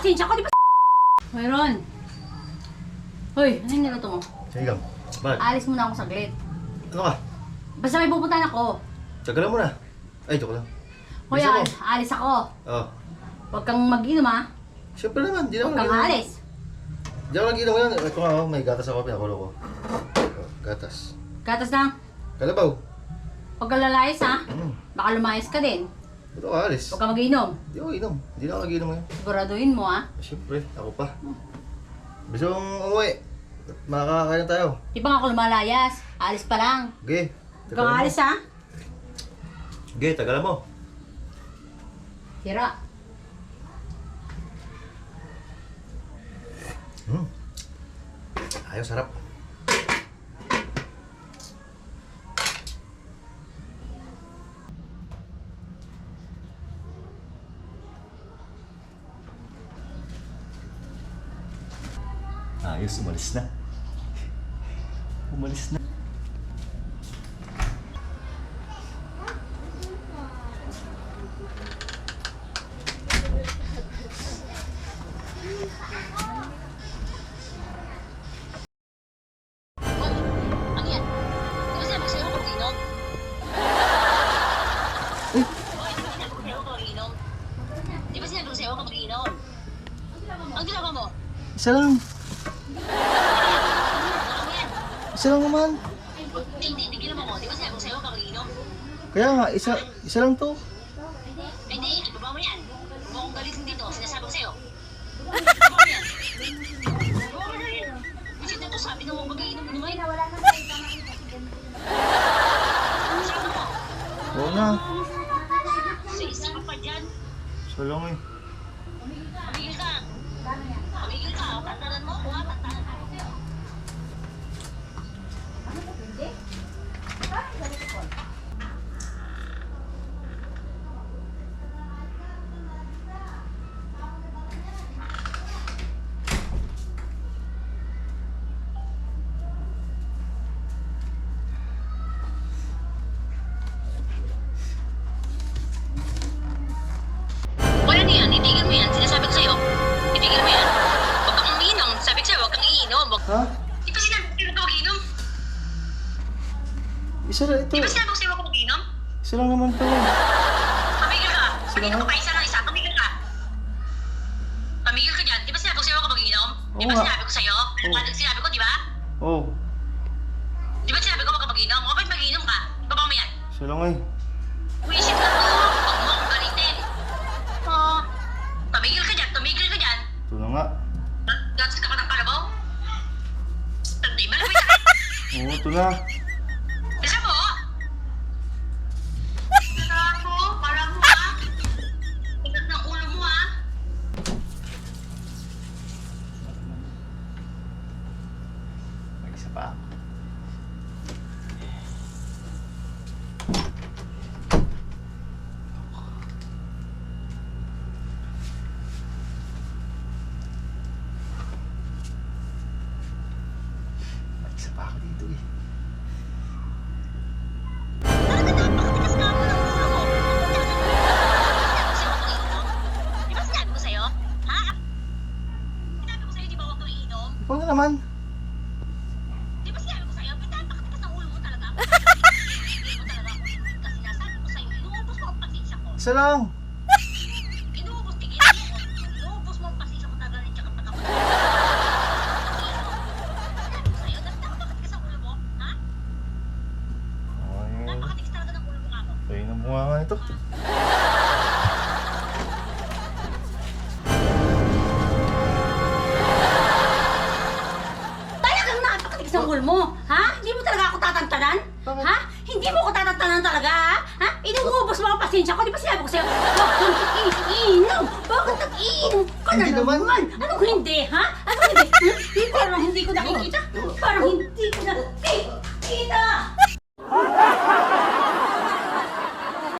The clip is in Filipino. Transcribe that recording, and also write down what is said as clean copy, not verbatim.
pasensya ko, di ba? Mayroon. Hoy, ano yung niluto mo? Sinigang. Bakit? Alis muna ako saglit. Ano ka? Basta may pupuntahan ako. Tagalan mo na. Ay, joke lang. Hoy, Bilisan mo. alis ako. Oo. Huwag kang mag-inom ha. Siyempre naman, di na ako Huwag kang nag-inom. alis. Di ako nag-inom ngayon. Ito nga, may gatas ako, pinakulo ko. Oh, gatas. Gatas lang. Kalabaw. Huwag kang lalayas ha. Hmm. Baka lumayas ka din. Ito ka, alis. Huwag kang mag-inom. Di ako inom. Di na ako nag-inom ngayon. Siguraduhin mo ha. Siyempre, ako pa. Gusto mong umuwi. Makakakain na tayo. Di ba nga ako lumalayas? Alis pa lang. Okay. Huwag kang alis ha. Okay, tagalan mo. Tira. Ayos, sarap. Ayos, umalis na. Umalis na. Ano yan? Di ba sinabi ko sa'yo mag-inom? Di ba sinabi ko sa'yo mag-inom? Ang ginagawa mo? Isa lang. Ano yan? Isa lang naman. Hindi, tigil mo. Di ba sinabi ko sa'yo mag-inom? Kaya nga, isa lang to. Hindi, ibaba mo yan. Huwag mo akong galitin dito. Sinasabi ko sa'yo. Ibaba mo yan. Ibaba mo na yan. Kasi dito sabi na huwag mag-inom. Inumain. Sabi mo. Oo na. Sa isa ka pa dyan. Isa lang eh. Pamigil ka. Pamigil ka. Tantanan mo ako ha. Tantanan mo. Wala na yan. Itigil mo yan. Sinasabi ko sa'yo. Itigil mo yan. Huwag kang umiinom. Sabi ko sa'yo, huwag kang iinom. Ha? Di ba sinabi ko sa'yo, huwag kang mag-inom? Isa lang ito. Di ba sinabi ko sa'yo, huwag kang mag-inom? Isa lang naman to. Pamigil ka. Sige Pamigil nga. ka pa. Isa lang isa. Pamigil ka. Pamigil ka dyan. Di ba sinabi ko sa'yo, huwag kang mag-inom? Di ba Oo nga. sinabi ko sa'yo? Oo. Ano sinabi ko, di ba? Oh, Di ba sinabi ko, huwag kang mag-inom? O ba't mag-inom ka? Ibaba mo yan. isa lang eh. Wisit ka to. Huwag mo akong galitin. Oo. Tumigil ka dyan. Tumigil ka dyan. Ito na nga. Gatas ka pa ng kalabaw. Tanda, ibalawin ka. Oo, ito na. Isa po? Isa po? Para mo ha? Tigat ng ulo mo ha? May isa pa. May isa pa ako dito eh. Talaga napakatigas nga mo ng ulo mo. Di ba sinabi ko sa'yo? Ha? Sinabi ko sa'yo, di ba huwag kang iinom? Ikaw na naman. Di ba sinabi ko sa'yo? Ba't napakatigas ng ulo mo talaga? Hindi mo talaga ako inulit kasi sinasabi ko sa'yo, inuubos mo ang pasensya ko. Isa lang. Inuubos, tigil mo. Inuubos mo ang pasensya ko talaga rin tsaka pag ako. Sinabi ko sa'yo, napakatigas ang ulo mo? Ha? Ay, Napakatigas talaga ng ulo mo ka mo. ay, namunga nga ito. Talagang napakatigas ang ulo mo, ha? Hindi mo talaga ako tatantanan? Bakit? Ha? Hindi mo ako tatantanan talaga, ha? Ha? Inuubos mo ang pasensya ko. Di ba sinabi ko sa'yo, huwag kang iinom. Bakit nag-iinom ka na Hindi naman. naman? Anong hindi, ha? Anong hindi? Parang hindi ko nakikita. Parang hindi ko na